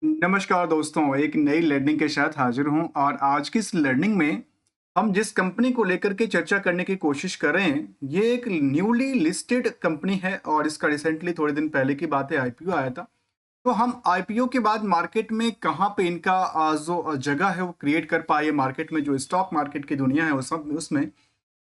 नमस्कार दोस्तों, एक नई लर्निंग के साथ हाजिर हूं और आज की इस लर्निंग में हम जिस कंपनी को लेकर के चर्चा करने की कोशिश कर रहे हैं, ये एक न्यूली लिस्टेड कंपनी है और इसका रिसेंटली थोड़े दिन पहले की बात है आईपीओ आया था। तो हम आईपीओ के बाद मार्केट में कहाँ पे इनका जो जगह है वो क्रिएट कर पाए मार्केट में, जो स्टॉक मार्केट की दुनिया है उस सब उसमें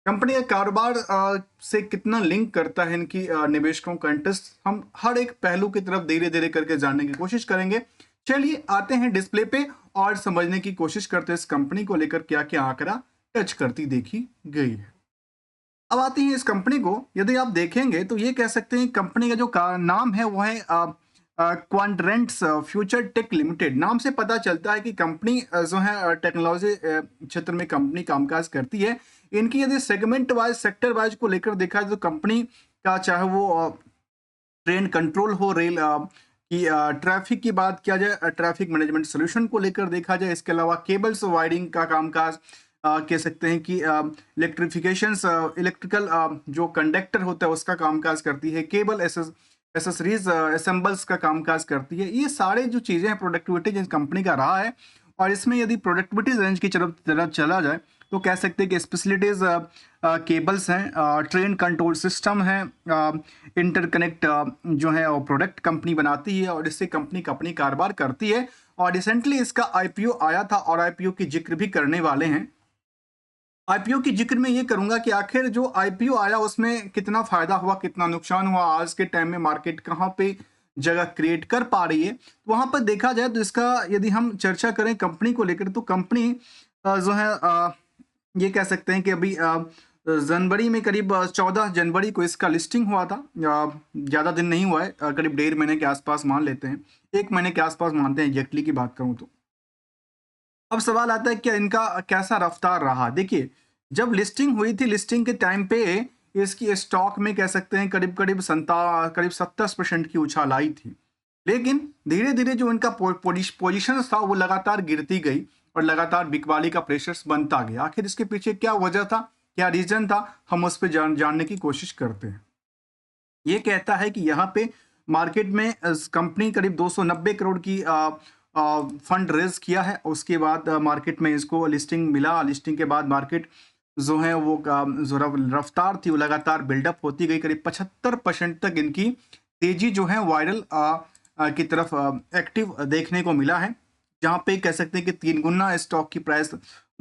कंपनी का कारोबार से कितना लिंक करता है इनकी निवेशकों का इंटरेस्ट, हम हर एक पहलू की तरफ धीरे धीरे करके जानने की कोशिश करेंगे। चलिए आते हैं डिस्प्ले पे और समझने की कोशिश करते हैं इस कंपनी को लेकर क्या क्या आंकड़ा टच करती देखी गई है। अब आती है इस कंपनी को, यदि आप देखेंगे तो ये कह सकते हैं कंपनी का जो नाम है वो है क्वाड्रेंट्स फ्यूचर टेक लिमिटेड। नाम से पता चलता है कि कंपनी जो है टेक्नोलॉजी क्षेत्र में कंपनी कामकाज करती है। इनकी यदि सेगमेंट वाइज सेक्टर वाइज को लेकर देखा जाए तो कंपनी का चाहे वो ट्रेन कंट्रोल हो, रेल की ट्रैफिक की बात किया जाए, ट्रैफिक मैनेजमेंट सोल्यूशन को लेकर देखा जाए, इसके अलावा केबल्स वायरिंग का कामकाज कह सकते हैं कि इलेक्ट्रिफिकेशन इलेक्ट्रिकल जो कंडक्टर होता है उसका कामकाज करती है, केबल एसेसरीज असेंबल्स का कामकाज करती है। ये सारे जो चीज़ें हैं प्रोडक्टिविटी जिस कंपनी का रहा है। और इसमें यदि प्रोडक्टिविटी रेंज की तरफ चला जाए तो कह सकते हैं कि स्पेशलिटीज केबल्स हैं, ट्रेन कंट्रोल सिस्टम है, इंटरकनेक्ट जो है वो प्रोडक्ट कंपनी बनाती है और इससे कंपनी अपनी कारोबार करती है। और रिसेंटली इसका आईपीओ आया था और आईपीओ की जिक्र भी करने वाले हैं। आईपीओ की जिक्र में ये करूंगा कि आखिर जो आईपीओ आया उसमें कितना फायदा हुआ, कितना नुकसान हुआ, आज के टाइम में मार्केट कहाँ पे जगह क्रिएट कर पा रही है। तो वहां पर देखा जाए तो इसका यदि हम चर्चा करें कंपनी को लेकर तो कंपनी जो है ये कह सकते हैं कि अभी जनवरी में करीब 14 जनवरी को इसका लिस्टिंग हुआ था। ज़्यादा दिन नहीं हुआ है, करीब 1.5 महीने के आसपास मान लेते हैं, 1 महीने के आसपास मानते हैं एग्जैक्टली की बात करूं तो। अब सवाल आता है क्या इनका कैसा रफ्तार रहा। देखिए, जब लिस्टिंग हुई थी, लिस्टिंग के टाइम पे इसकी स्टॉक में कह सकते हैं करीब करीब 70% की उछाल आई थी। लेकिन धीरे धीरे जो इनका पोजीशन था वो लगातार गिरती गई और लगातार बिकवाली का प्रेशर्स बनता गया। आखिर इसके पीछे क्या वजह था, क्या रीजन था, हम उस पर जानने की कोशिश करते हैं। ये कहता है कि यहाँ पे मार्केट में कंपनी करीब 290 करोड़ की फंड रेज किया है। उसके बाद मार्केट में इसको लिस्टिंग मिला। लिस्टिंग के बाद मार्केट जो है वो जो रफ्तार थी वो लगातार बिल्डअप होती गई। करीब 75% तक इनकी तेजी जो है वायरल की तरफ एक्टिव देखने को मिला है, जहाँ पे कह सकते हैं कि 3 गुना स्टॉक की प्राइस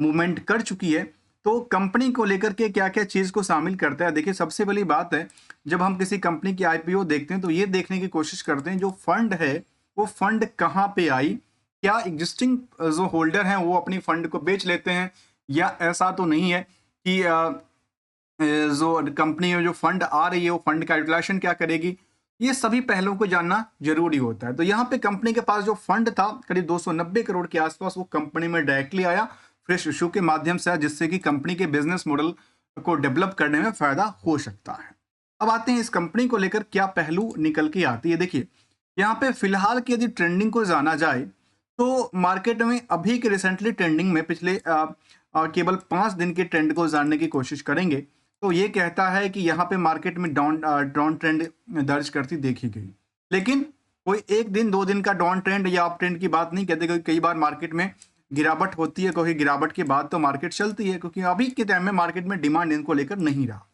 मूवमेंट कर चुकी है। तो कंपनी को लेकर के क्या क्या चीज़ को शामिल करता है, देखिए सबसे पहली बात है, जब हम किसी कंपनी की आईपीओ देखते हैं तो ये देखने की कोशिश करते हैं जो फंड है वो फंड कहाँ पे आई। क्या एग्जिस्टिंग जो होल्डर हैं वो अपनी फंड को बेच लेते हैं, या ऐसा तो नहीं है कि जो कंपनी में जो फंड आ रही है वो फंड का यूटिलाइजेशन क्या करेगी। ये सभी पहलुओं को जानना जरूरी होता है। तो यहाँ पे कंपनी के पास जो फंड था करीब 290 करोड़ के आसपास, वो कंपनी में डायरेक्टली आया, फ्रेश इशू के माध्यम से आया, जिससे कि कंपनी के बिजनेस मॉडल को डेवलप करने में फायदा हो सकता है। अब आते हैं इस कंपनी को लेकर क्या पहलू निकल के आती है। देखिए, यहाँ पे फिलहाल की यदि ट्रेंडिंग को जाना जाए तो मार्केट में अभी के रिसेंटली ट्रेंडिंग में पिछले केवल 5 दिन के ट्रेंड को जानने की कोशिश करेंगे तो ये कहता है कि यहाँ पे मार्केट में डाउन ट्रेंड दर्ज करती देखी गई। लेकिन कोई 1 दिन 2 दिन का डाउन ट्रेंड या अप ट्रेंड की बात नहीं कहते, क्योंकि कई बार मार्केट में गिरावट होती है, क्योंकि गिरावट के बाद तो मार्केट चलती है, क्योंकि अभी के टाइम में मार्केट में डिमांड इनको लेकर नहीं रहा।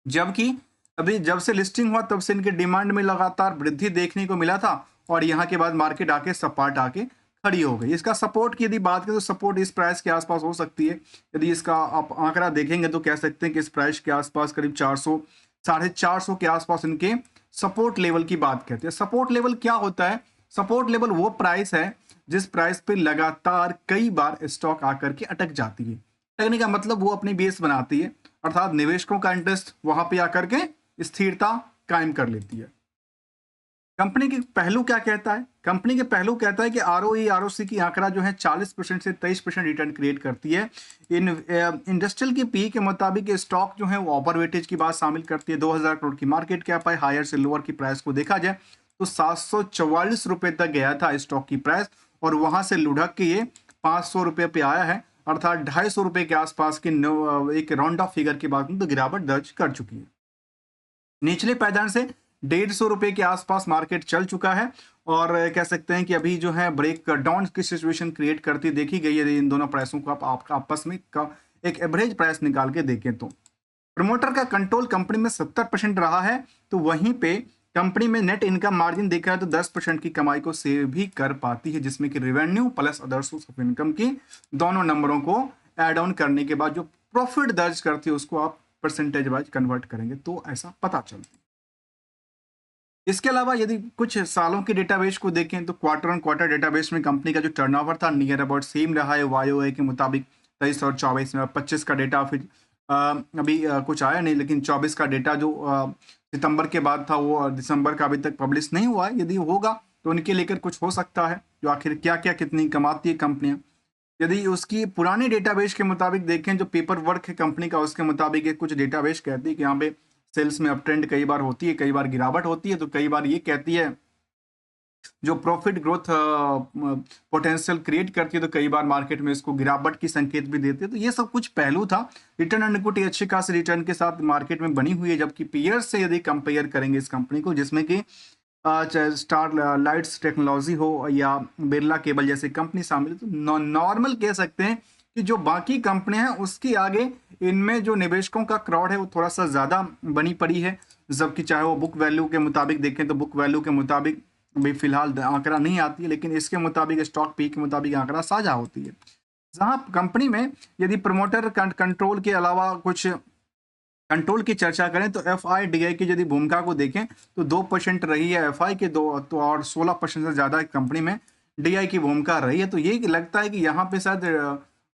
जबकि अभी जब से लिस्टिंग हुआ तब से इनके डिमांड में लगातार वृद्धि देखने को मिला था और यहाँ के बाद मार्केट आके सपाट आके खड़ी हो गई। इसका सपोर्ट की यदि बात करें तो सपोर्ट इस प्राइस के आसपास हो सकती है। यदि इसका आप आंकड़ा देखेंगे तो कह सकते हैं कि इस प्राइस के आसपास करीब 400 450 के आसपास इनके सपोर्ट लेवल की बात करते हैं। सपोर्ट लेवल क्या होता है? सपोर्ट लेवल वो प्राइस है जिस प्राइस पे लगातार कई बार स्टॉक आकर के अटक जाती है। अटकने का मतलब वो अपनी बेस बनाती है, अर्थात निवेशकों का इंटरेस्ट वहां पे आकर के स्थिरता कायम कर लेती है। कंपनी के पहलू क्या कहता है? कंपनी के पहलू कहता है कि आरओई आरओसी की आंकड़ा जो है 40% से 23% रिटर्न क्रिएट करती है। इन इंडस्ट्रियल की पी के मुताबिक स्टॉक जो है वो ओवरवेटेज की बात शामिल करती है। 2000 करोड़ की मार्केट कैप है। हायर से लोअर की प्राइस को देखा जाए तो 744 रुपए तक गया था स्टॉक की प्राइस और वहां से लुढ़क के ये 500 रुपए पे आया है, अर्थात 250 रुपए के आसपास की एक राउंड ऑफ फिगर की बात तो गिरावट दर्ज कर चुकी है। निचले पायदान से 150 रुपए के आसपास मार्केट चल चुका है और कह सकते हैं कि अभी जो है ब्रेक डाउन की सिचुएशन क्रिएट करती देखी गई है इन दोनों प्राइसों को आप आपस में एक एवरेज प्राइस निकाल के देखें तो प्रमोटर का कंट्रोल कंपनी में 70% रहा है, तो वहीं पे कंपनी में नेट इनकम मार्जिन देखा है तो 10% की कमाई को सेव भी कर पाती है, जिसमें कि revenue plus other source of income की दोनों नंबरों को ऐड ऑन करने के बाद जो प्रॉफिट दर्ज करती है उसको आप परसेंटेज वाइज कन्वर्ट करेंगे तो ऐसा पता चलता है। इसके अलावा यदि कुछ सालों के डेटाबेस को देखें तो क्वार्टर ऑन क्वार्टर डेटाबेस में कंपनी का जो टर्नओवर था नियर अबाउट सेम रहा है YoY के मुताबिक 23 और 24 में। 25 का डेटा फिर अभी कुछ आया नहीं, लेकिन 24 का डेटा जो सितंबर के बाद था वो दिसंबर का अभी तक पब्लिश नहीं हुआ है। यदि होगा तो उनके लेकर कुछ हो सकता है, जो आखिर क्या क्या कितनी कमाती है कंपनियां। यदि उसकी पुराने डेटाबेस के मुताबिक देखें, जो पेपर वर्क है कंपनी का उसके मुताबिक ये कुछ डेटाबेस कहती है कि यहाँ पे सेल्स में अप ट्रेंड कई बार होती है, कई बार गिरावट होती है, तो कई बार ये कहती है जो प्रॉफिट ग्रोथ पोटेंशियल क्रिएट करती है, तो कई बार मार्केट में इसको गिरावट की संकेत भी देती है। तो ये सब कुछ पहलू था। रिटर्न ऑन इक्विटी अच्छी खासी रिटर्न के साथ मार्केट में बनी हुई है, जबकि पीयर्स से यदि कंपेयर करेंगे इस कंपनी को, जिसमें कि चाहे स्टार लाइट्स टेक्नोलॉजी हो या बिरला केबल जैसी कंपनी शामिल है, तो नॉर्मल कह सकते हैं कि जो बाकी कंपनियां हैं उसके आगे इनमें जो निवेशकों का क्राउड है वो थोड़ा सा ज़्यादा बनी पड़ी है। जबकि चाहे वो बुक वैल्यू के मुताबिक देखें तो बुक वैल्यू के मुताबिक भी फिलहाल आंकड़ा नहीं आती है, लेकिन इसके मुताबिक स्टॉक पी के मुताबिक आंकड़ा साझा होती है। जहां कंपनी में यदि प्रमोटर कंट्रोल के अलावा कुछ कंट्रोल की चर्चा करें तो FIDI की यदि भूमिका को देखें तो 2% रही है FI के दो तो, और 16% से ज़्यादा कंपनी में DI की भूमिका रही है। तो ये लगता है कि यहाँ पे शायद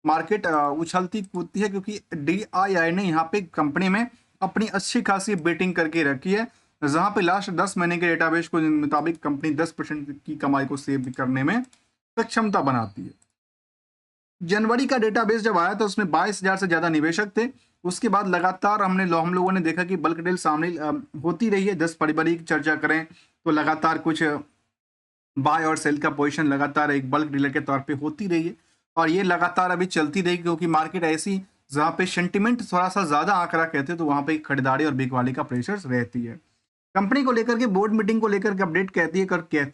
मार्केट उछलती कूदती है, क्योंकि DII ने यहाँ पे कंपनी में अपनी अच्छी खासी बेटिंग करके रखी है, जहाँ पे लास्ट 10 महीने के डेटाबेस को मुताबिक कंपनी 10% की कमाई को सेव करने में सक्षमता बनाती है। जनवरी का डेटाबेस जब आया था उसमें 22,000 से ज़्यादा निवेशक थे। उसके बाद लगातार हम लोगों ने देखा कि बल्क डील शामिल होती रही है। 10 फरवरी की चर्चा करें तो लगातार कुछ बाय और सेल का पोजीशन लगातार एक बल्क डीलर के तौर पे होती रही है, और ये लगातार अभी चलती रही, क्योंकि मार्केट ऐसी जहाँ पे सेंटिमेंट थोड़ा सा ज़्यादा आंकड़ा कहते हैं तो वहाँ पे खरीदारी और बिकवाली का प्रेशर रहती है। कंपनी को लेकर के बोर्ड मीटिंग को लेकर के अपडेट कहती है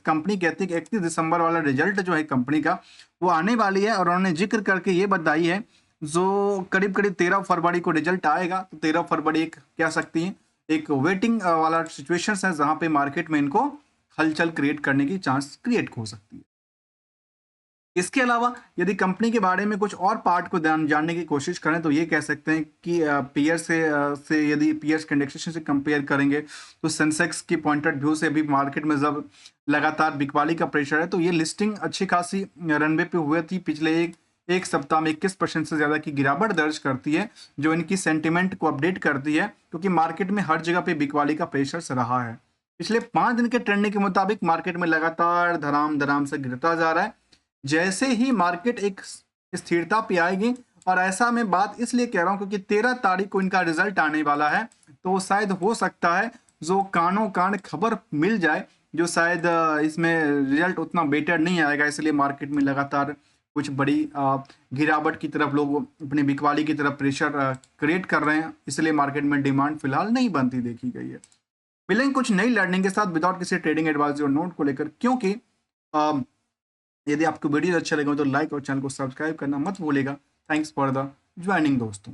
कंपनी कहती है कि 31 दिसंबर वाला रिजल्ट जो है कंपनी का वो आने वाली है, और उन्होंने जिक्र करके ये बताई है जो करीब करीब 13 फरवरी को रिजल्ट आएगा। तो 13 फरवरी एक कह सकती हैं एक वेटिंग वाला सिचुएशन है, जहाँ पे मार्केट में इनको हलचल क्रिएट करने की चांस क्रिएट हो सकती है। इसके अलावा यदि कंपनी के बारे में कुछ और पार्ट को जानने की कोशिश करें तो ये कह सकते हैं कि पीयर से यदि पीयर्स के इंडेक्सेशन से कंपेयर करेंगे तो सेंसेक्स की पॉइंटेड व्यू से भी मार्केट में जब लगातार बिकवाली का प्रेशर है, तो ये लिस्टिंग अच्छी खासी रनवे पे हुई थी। पिछले एक सप्ताह में 21% से ज़्यादा की गिरावट दर्ज करती है, जो इनकी सेंटिमेंट को अपडेट करती है, क्योंकि मार्केट में हर जगह पे बिकवाली का प्रेशर रहा है। पिछले 5 दिन के ट्रेंडिंग के मुताबिक मार्केट में लगातार धराम धराम से गिरता जा रहा है। जैसे ही मार्केट एक स्थिरता पे आएगी, और ऐसा मैं बात इसलिए कह रहा हूं क्योंकि 13 तारीख को इनका रिजल्ट आने वाला है, तो शायद हो सकता है जो कानों कान खबर मिल जाए, जो शायद इसमें रिजल्ट उतना बेटर नहीं आएगा, इसलिए मार्केट में लगातार कुछ बड़ी गिरावट की तरफ लोग अपनी बिकवाली की तरफ प्रेशर क्रिएट कर रहे हैं, इसलिए मार्केट में डिमांड फिलहाल नहीं बनती देखी गई है। मिलेंगे कुछ नई लर्निंग के साथ विदाउट किसी ट्रेडिंग एडवाइस और नोट को लेकर, क्योंकि यदि आपको वीडियो अच्छा लगे तो लाइक और चैनल को सब्सक्राइब करना मत भूलेगा। थैंक्स फॉर द ज्वाइनिंग दोस्तों।